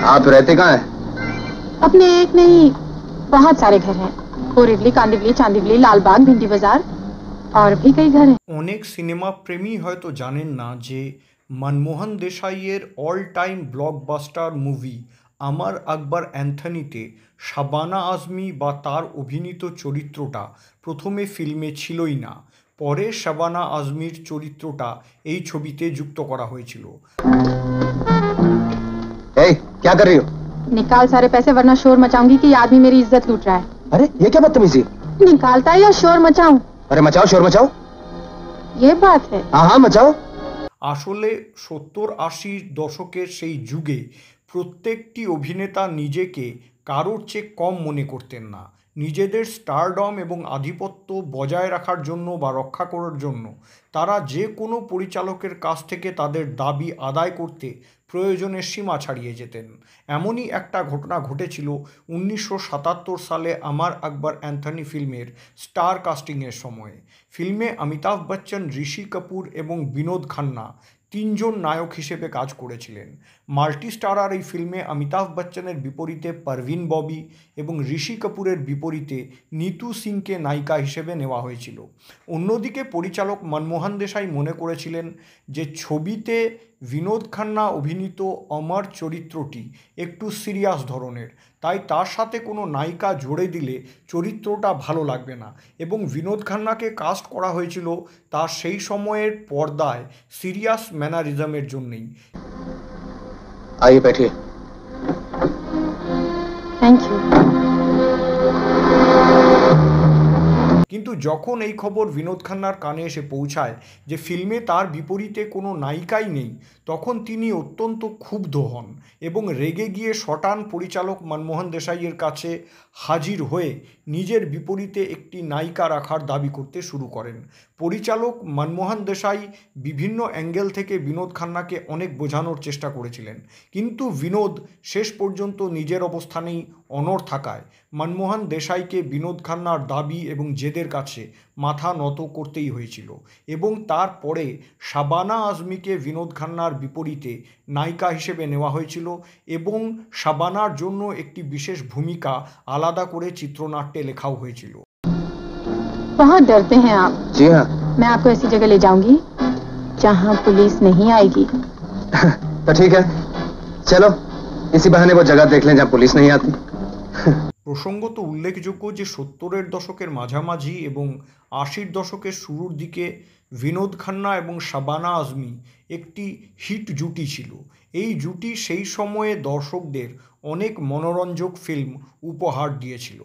आप रहते कहाँ हैं? अपने एक नहीं बहुत सारे घर हैं। बोरिवली, कांदिवली, चांदिवली, लालबाग, भिंडी बाजार और भी कई घर हैं। অনেক সিনেমা প্রেমী হয়তো জানেন না যে মনমোহন দেশাইয়ের all time blockbuster movie Amar Akbar অ্যান্থনিতে Shabana Azmi বা তার অভিনীত চরিত্রটা প্রথমে ফিল্মে ছিলই না। পরে শাবানা আজমির চরিত্রটা এই ছবিতে যুক্ত করা হয়েছিল। क्या कर रही हो? निकाल सारे पैसे वरना शोर मचाऊंगी कि ये आदमी मेरी इज्जत लूट रहा है। अरे ये क्या बदतमीजी? निकालता है या शोर मचाऊं? अरे मचाओ, शोर मचाओ। ये बात है। हाँ हाँ मचाओ। আসলে 70-80 দশকের সেই যুগে প্রত্যেকটি অভিনেতা নিজেকে কারোর চেয়ে কম মনে করতেন না। নিজেদের স্টারডম এবং আধিপত্য বজায় রাখার জন্য বা রক্ষা করার জন্য তারা যে কোনো পরিচালকের কাছ থেকে তাদের দাবি আদায় করতে প্রয়োজনে সীমা ছাড়িয়ে যেতেন। এমনই একটা ঘটনা ঘটেছিল 1977 সালে আমার আকবর অ্যান্থনি ফিল্মের স্টার কাস্টিংয়ের সময়ে। ফিল্মে অমিতাভ বচ্চন, ঋষি কাপুর এবং বিনোদ খান্না তিনজন নায়ক হিসেবে কাজ করেছিলেন। মাল্টি স্টারার এই ফিল্মে অমিতাভ বচ্চনের বিপরীতে পারভিন ববি এবং ঋষি কাপুরের বিপরীতে নীতু সিংকে নায়িকা হিসেবে নেওয়া হয়েছিল। অন্যদিকে পরিচালক মনমোহন দেশাই মনে করেছিলেন যে ছবিতে বিনোদ খান্না অভিনীত অমর চরিত্রটি একটু সিরিয়াস ধরনের, তাই তার সাথে কোনো নায়িকা জুড়ে দিলে চরিত্রটা ভালো লাগবে না এবং বিনোদ খান্নাকে কাস্ট করা হয়েছিল তার সেই সময়ের পর্দায় সিরিয়াস ম্যানারিজমের জন্যেই। आइए बैठिए। Thank you. কিন্তু যখন এই খবর বিনোদ খান্নার কানে এসে পৌঁছায় যে ফিল্মে তার বিপরীতে কোনো নায়িকাই নেই, তখন তিনি অত্যন্ত ক্ষুব্ধ হন এবং রেগে গিয়ে শটান পরিচালক মনমোহন দেশাইয়ের কাছে হাজির হয়ে নিজের বিপরীতে একটি নায়িকা রাখার দাবি করতে শুরু করেন। পরিচালক মনমোহন দেশাই বিভিন্ন অ্যাঙ্গেল থেকে বিনোদ খান্নাকে অনেক বোঝানোর চেষ্টা করেছিলেন, কিন্তু বিনোদ শেষ পর্যন্ত নিজের অবস্থানেই অনড় থাকায় মনমোহন দেশাইকে বিনোদ খান্নার দাবি এবং জেদের কাছে মাথা নত করতেই হয়েছিল এবং তারপরে শাবানা আজমিকে বিনোদ খান্নার বিপরীতে নায়িকা হিসেবে নেওয়া হয়েছিল এবং শাবানার জন্য একটি বিশেষ ভূমিকা আলাদা করে চিত্রনাট্যে লেখাও হয়েছিল। बहुत डरते हैं आप। जी हाँ। मैं आपको ऐसी जगह ले जाऊंगी जहाँ पुलिस नहीं आएगी। तो ठीक है, चलो इसी बहाने वो जगह देख लें जहाँ पुलिस नहीं आती। প্রসঙ্গত উল্লেখযোগ্য যে 70-এর দশকের মাঝামাঝি এবং 80-র দশকের শুরুর দিকে বিনোদ খান্না এবং শাবানা আজমি একটি হিট জুটি ছিল। এই জুটি সেই সময়ে দর্শকদের অনেক মনোরঞ্জক ফিল্ম উপহার দিয়েছিল।